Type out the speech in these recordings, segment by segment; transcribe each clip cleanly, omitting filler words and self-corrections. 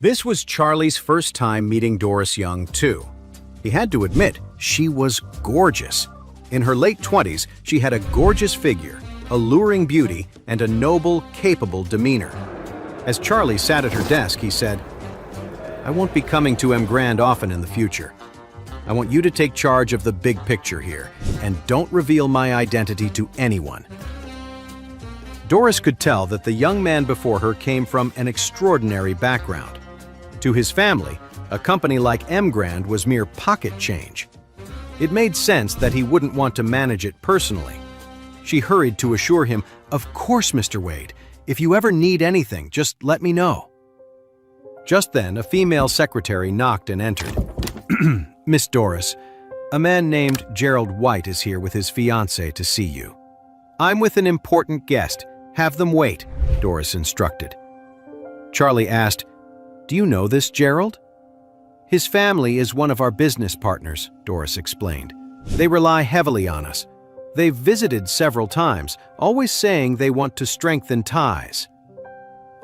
This was Charlie's first time meeting Doris Young, too. He had to admit, she was gorgeous. In her late 20s, she had a gorgeous figure, alluring beauty, and a noble, capable demeanor. As Charlie sat at her desk, he said, "I won't be coming to M. Grand often in the future. I want you to take charge of the big picture here, and don't reveal my identity to anyone." Doris could tell that the young man before her came from an extraordinary background. To his family, a company like M. Grand was mere pocket change. It made sense that he wouldn't want to manage it personally. She hurried to assure him, "Of course, Mr. Wade. If you ever need anything, just let me know." Just then, a female secretary knocked and entered. "Miss Doris, a man named Gerald White is here with his fiancée to see you." "I'm with an important guest. Have them wait," Doris instructed. Charlie asked, "Do you know this Gerald?" "His family is one of our business partners," Doris explained. "They rely heavily on us. They've visited several times, always saying they want to strengthen ties."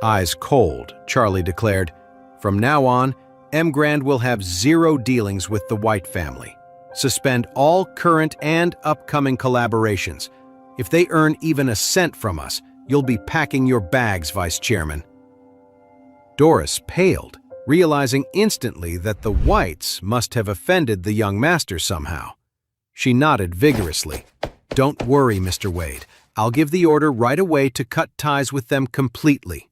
Eyes cold, Charlie declared, "From now on, M. Grand will have zero dealings with the White family. Suspend all current and upcoming collaborations. If they earn even a cent from us, you'll be packing your bags, Vice Chairman." Doris paled, realizing instantly that the Whites must have offended the young master somehow. She nodded vigorously. "Don't worry, Mr. Wade. I'll give the order right away to cut ties with them completely."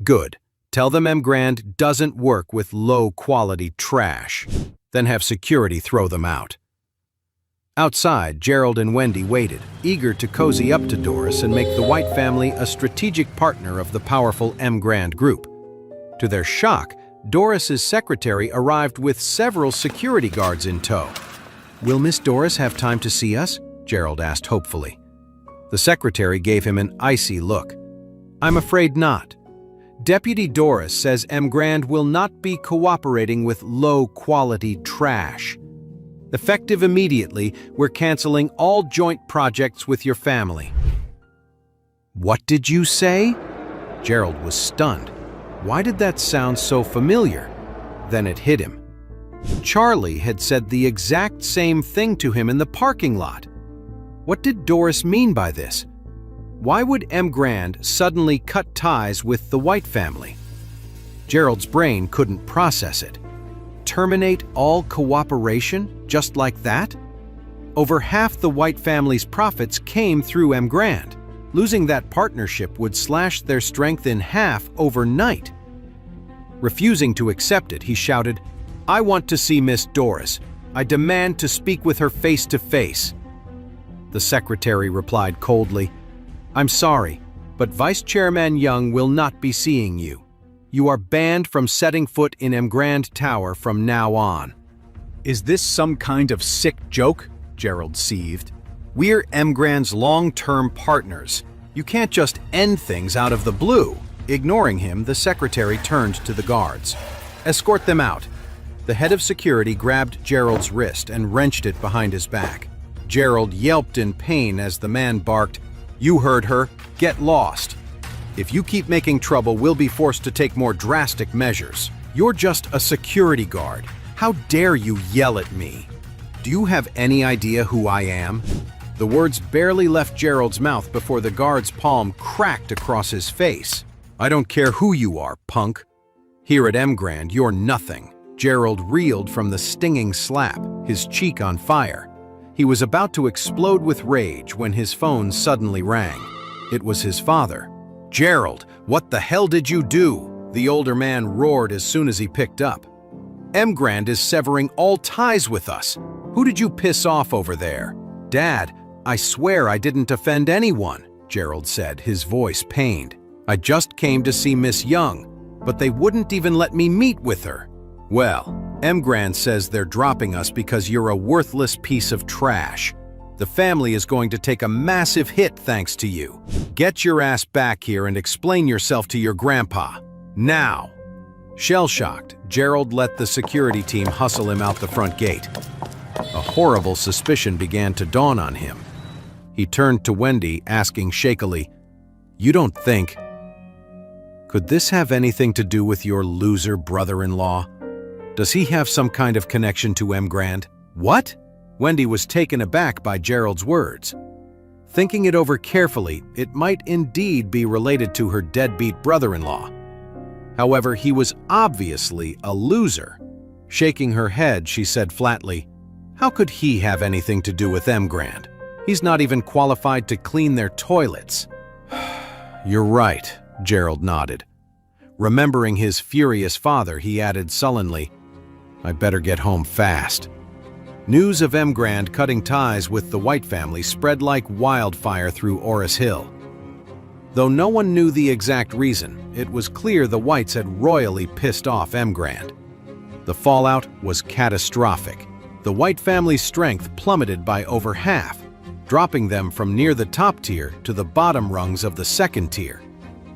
"Good. Tell them M. Grand doesn't work with low-quality trash. Then have security throw them out." Outside, Gerald and Wendy waited, eager to cozy up to Doris and make the White family a strategic partner of the powerful M. Grand group. To their shock, Doris's secretary arrived with several security guards in tow. "Will Miss Doris have time to see us?" Gerald asked hopefully. The secretary gave him an icy look. "I'm afraid not. Deputy Doris says M. Grand will not be cooperating with low-quality trash. Effective immediately, we're canceling all joint projects with your family." "What did you say?" Gerald was stunned. Why did that sound so familiar? Then it hit him. Charlie had said the exact same thing to him in the parking lot. What did Doris mean by this? Why would M. Grand suddenly cut ties with the White family? Gerald's brain couldn't process it. Terminate all cooperation just like that? Over half the White family's profits came through M. Grand. Losing that partnership would slash their strength in half overnight. Refusing to accept it, he shouted, "I want to see Miss Doris. I demand to speak with her face to face." The secretary replied coldly, "I'm sorry, but Vice Chairman Young will not be seeing you. You are banned from setting foot in M. Grand Tower from now on." "Is this some kind of sick joke?" Gerald seethed. "We're M. Grand's long-term partners. You can't just end things out of the blue." Ignoring him, the secretary turned to the guards. "Escort them out." The head of security grabbed Gerald's wrist and wrenched it behind his back. Gerald yelped in pain as the man barked, "You heard her. Get lost. If you keep making trouble, we'll be forced to take more drastic measures. You're just a security guard. How dare you yell at me? Do you have any idea who I am?" The words barely left Gerald's mouth before the guard's palm cracked across his face. "I don't care who you are, punk. Here at M. Grand, you're nothing." Gerald reeled from the stinging slap, his cheek on fire. He was about to explode with rage when his phone suddenly rang. It was his father. "Gerald, what the hell did you do?" The older man roared as soon as he picked up. "M. Grand is severing all ties with us. Who did you piss off over there?" "Dad, I swear I didn't offend anyone," Gerald said, his voice pained. "I just came to see Miss Young, but they wouldn't even let me meet with her." "Well, M. Grand says they're dropping us because you're a worthless piece of trash. The family is going to take a massive hit thanks to you. Get your ass back here and explain yourself to your grandpa. Now!" Shell-shocked, Gerald let the security team hustle him out the front gate. A horrible suspicion began to dawn on him. He turned to Wendy, asking shakily, "You don't think—" Could this have anything to do with your loser brother-in-law? Does he have some kind of connection to M. Grand? What? Wendy was taken aback by Gerald's words. Thinking it over carefully, it might indeed be related to her deadbeat brother-in-law. However, he was obviously a loser. Shaking her head, she said flatly, "How could he have anything to do with M. Grand? He's not even qualified to clean their toilets." "You're right," Gerald nodded. Remembering his furious father, he added sullenly, "I better get home fast." News of M. Grand cutting ties with the White family spread like wildfire through Orris Hill. Though no one knew the exact reason, it was clear the Whites had royally pissed off M. Grand. The fallout was catastrophic. The White family's strength plummeted by over half, dropping them from near the top tier to the bottom rungs of the second tier.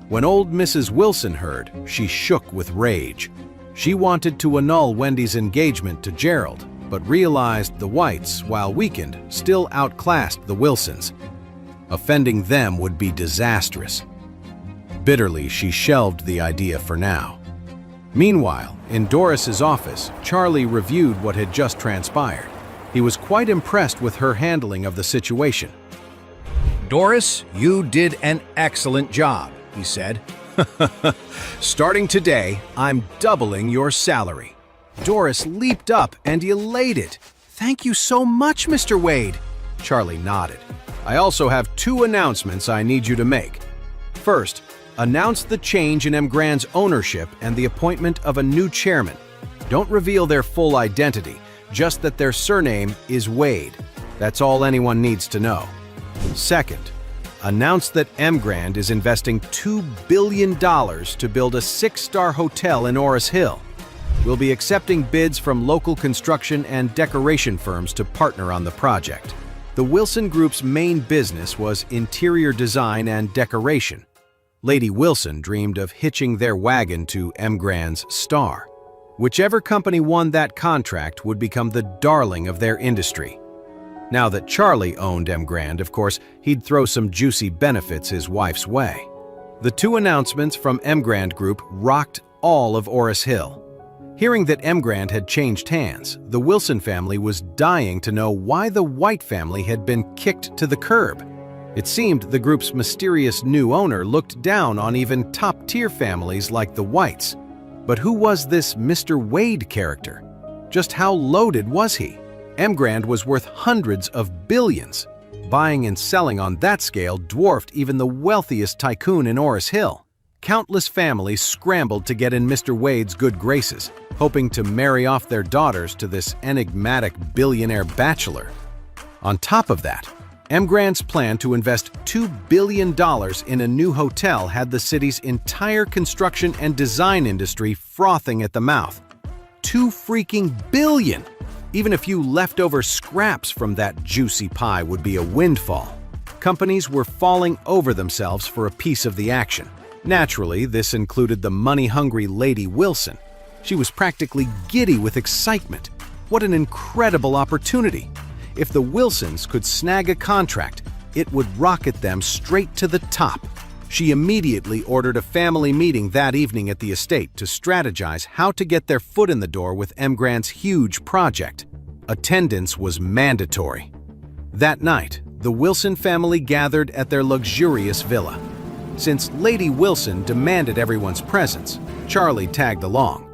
When old Mrs. Wilson heard, she shook with rage. She wanted to annul Wendy's engagement to Gerald, but realized the Whites, while weakened, still outclassed the Wilsons. Offending them would be disastrous. Bitterly, she shelved the idea for now. Meanwhile, in Doris's office, Charlie reviewed what had just transpired. He was quite impressed with her handling of the situation. "Doris, you did an excellent job," he said. "Starting today, I'm doubling your salary." Doris leaped up and elated. "Thank you so much, Mr. Wade." Charlie nodded. "I also have 2 announcements I need you to make. First, announce the change in M. Grand's ownership and the appointment of a new chairman. Don't reveal their full identity, just that their surname is Wade. That's all anyone needs to know. Second, announce that M. Grand is investing $2 billion to build a 6-star hotel in Orris Hill. We'll be accepting bids from local construction and decoration firms to partner on the project. The Wilson Group's main business was interior design and decoration. Lady Wilson dreamed of hitching their wagon to M. Grand's star. Whichever company won that contract would become the darling of their industry. Now that Charlie owned M. Grand, of course, he'd throw some juicy benefits his wife's way. The 2 announcements from M. Grand Group rocked all of Orris Hill. Hearing that M. Grand had changed hands, the Wilson family was dying to know why the White family had been kicked to the curb. It seemed the group's mysterious new owner looked down on even top-tier families like the Whites. But who was this Mr. Wade character? Just how loaded was he? M. Grand was worth hundreds of billions. Buying and selling on that scale dwarfed even the wealthiest tycoon in Orris Hill. Countless families scrambled to get in Mr. Wade's good graces, hoping to marry off their daughters to this enigmatic billionaire bachelor. On top of that, M. Grand's plan to invest $2 billion in a new hotel had the city's entire construction and design industry frothing at the mouth. $2 freaking billion! Even a few leftover scraps from that juicy pie would be a windfall. Companies were falling over themselves for a piece of the action. Naturally, this included the money-hungry Lady Wilson. She was practically giddy with excitement. What an incredible opportunity! If the Wilsons could snag a contract, it would rocket them straight to the top. She immediately ordered a family meeting that evening at the estate to strategize how to get their foot in the door with M. Grand's huge project. Attendance was mandatory. That night, the Wilson family gathered at their luxurious villa. Since Lady Wilson demanded everyone's presence, Charlie tagged along.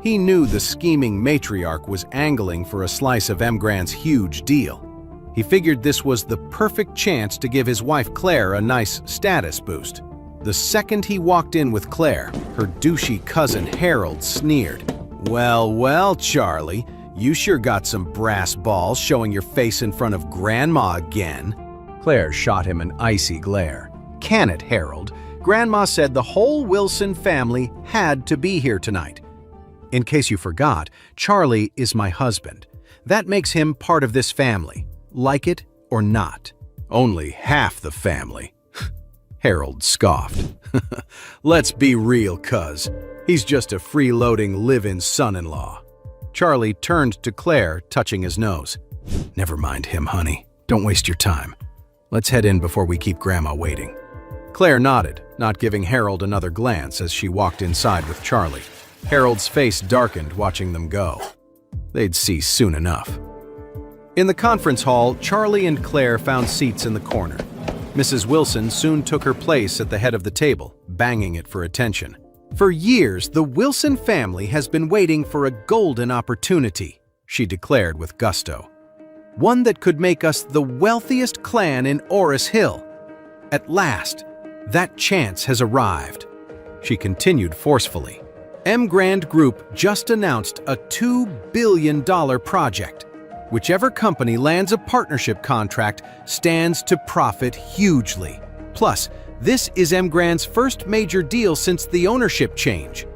He knew the scheming matriarch was angling for a slice of M. Grand's huge deal. He figured this was the perfect chance to give his wife Claire a nice status boost. The second he walked in with Claire, her douchey cousin Harold sneered. Well, well, Charlie, you sure got some brass balls showing your face in front of Grandma again." Claire shot him an icy glare. "Can it, Harold? Grandma said the whole Wilson family had to be here tonight. In case you forgot, Charlie is my husband. That makes him part of this family, like it or not." "Only half the family," Harold scoffed. "Let's be real, cuz. He's just a freeloading live-in son-in-law." Charlie turned to Claire, touching his nose. "Never mind him, honey. Don't waste your time. Let's head in before we keep Grandma waiting." Claire nodded, not giving Harold another glance as she walked inside with Charlie. Harold's face darkened watching them go. They'd see soon enough. In the conference hall, Charlie and Claire found seats in the corner. Mrs. Wilson soon took her place at the head of the table, banging it for attention. "For years, the Wilson family has been waiting for a golden opportunity," she declared with gusto. "One that could make us the wealthiest clan in Oris Hill. At last, that chance has arrived." She continued forcefully. "M Grand Group just announced a $2 billion project. Whichever company lands a partnership contract stands to profit hugely. Plus, this is M Grand's first major deal since the ownership change.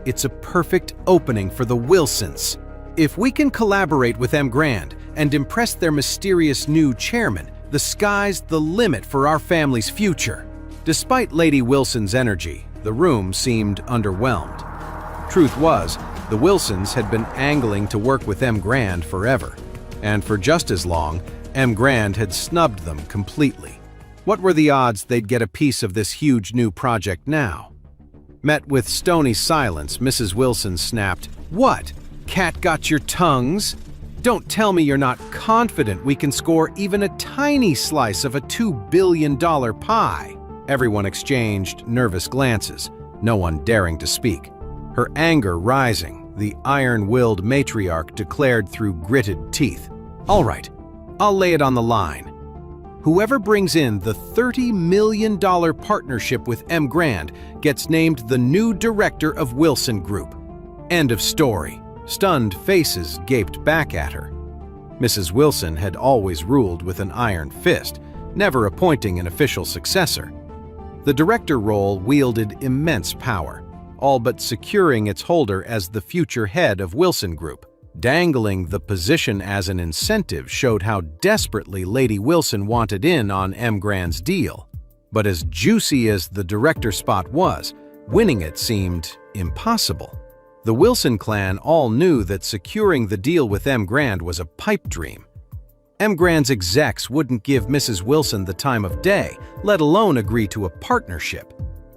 It's a perfect opening for the Wilsons. If we can collaborate with M Grand and impress their mysterious new chairman, the sky's the limit for our family's future." Despite Lady Wilson's energy, the room seemed underwhelmed. Truth was, the Wilsons had been angling to work with M Grand forever, and for just as long, M Grand had snubbed them completely. What were the odds they'd get a piece of this huge new project now? Met with stony silence, Mrs. Wilson snapped, "What? Cat got your tongues? Don't tell me you're not confident we can score even a tiny slice of a $2 billion pie." Everyone exchanged nervous glances, no one daring to speak. Her anger rising, the iron-willed matriarch declared through gritted teeth, "All right, I'll lay it on the line. Whoever brings in the $30 million partnership with M Grand gets named the new director of Wilson Group." End of story. Stunned faces gaped back at her. Mrs. Wilson had always ruled with an iron fist, never appointing an official successor. The director role wielded immense power, all but securing its holder as the future head of Wilson Group. Dangling the position as an incentive showed how desperately Lady Wilson wanted in on M Grand's deal. But as juicy as the director spot was, winning it seemed impossible. The Wilson clan all knew that securing the deal with M Grand was a pipe dream. M Grand's execs wouldn't give Mrs. Wilson the time of day, let alone agree to a partnership.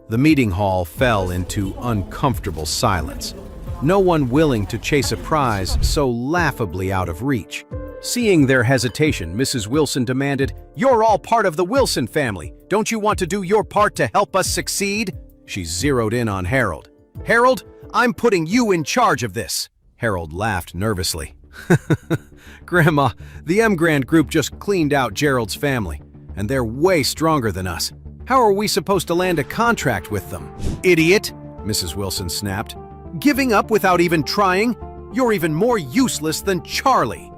The meeting hall fell into uncomfortable silence. No one willing to chase a prize so laughably out of reach. Seeing their hesitation, Mrs. Wilson demanded, "You're all part of the Wilson family. Don't you want to do your part to help us succeed?" She zeroed in on Harold. "Harold, I'm putting you in charge of this." Harold laughed nervously. "Grandma, the M Grand Group just cleaned out Gerald's family, and they're way stronger than us. How are we supposed to land a contract with them?" "Idiot," Mrs. Wilson snapped. "Giving up without even trying? You're even more useless than Charlie."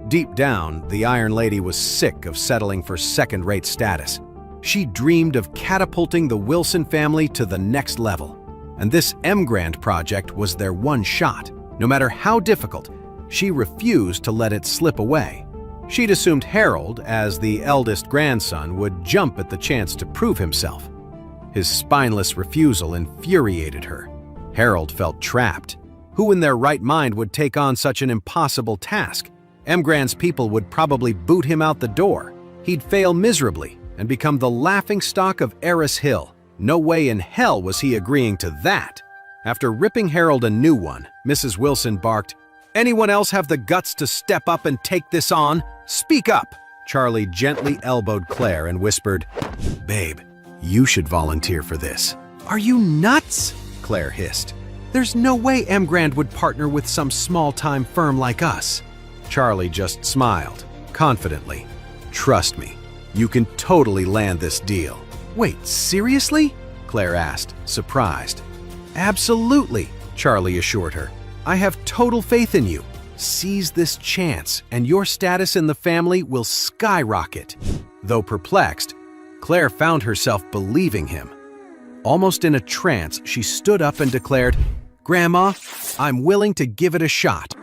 Deep down, the Iron Lady was sick of settling for second-rate status. She dreamed of catapulting the Wilson family to the next level. And this M Grand project was their one shot. No matter how difficult, she refused to let it slip away. She'd assumed Harold, as the eldest grandson, would jump at the chance to prove himself. His spineless refusal infuriated her. Harold felt trapped. Who in their right mind would take on such an impossible task? M Grand's people would probably boot him out the door. He'd fail miserably and become the laughingstock of Eris Hill. No way in hell was he agreeing to that. After ripping Harold a new one, Mrs. Wilson barked, "Anyone else have the guts to step up and take this on? Speak up!" Charlie gently elbowed Claire and whispered, "Babe, you should volunteer for this." "Are you nuts?" Claire hissed. "There's no way M Grand would partner with some small-time firm like us." Charlie just smiled, confidently. "Trust me, you can totally land this deal." "Wait, seriously?" Claire asked, surprised. "Absolutely," Charlie assured her. "I have total faith in you. Seize this chance, and your status in the family will skyrocket." Though perplexed, Claire found herself believing him. Almost in a trance, she stood up and declared, "Grandma, I'm willing to give it a shot."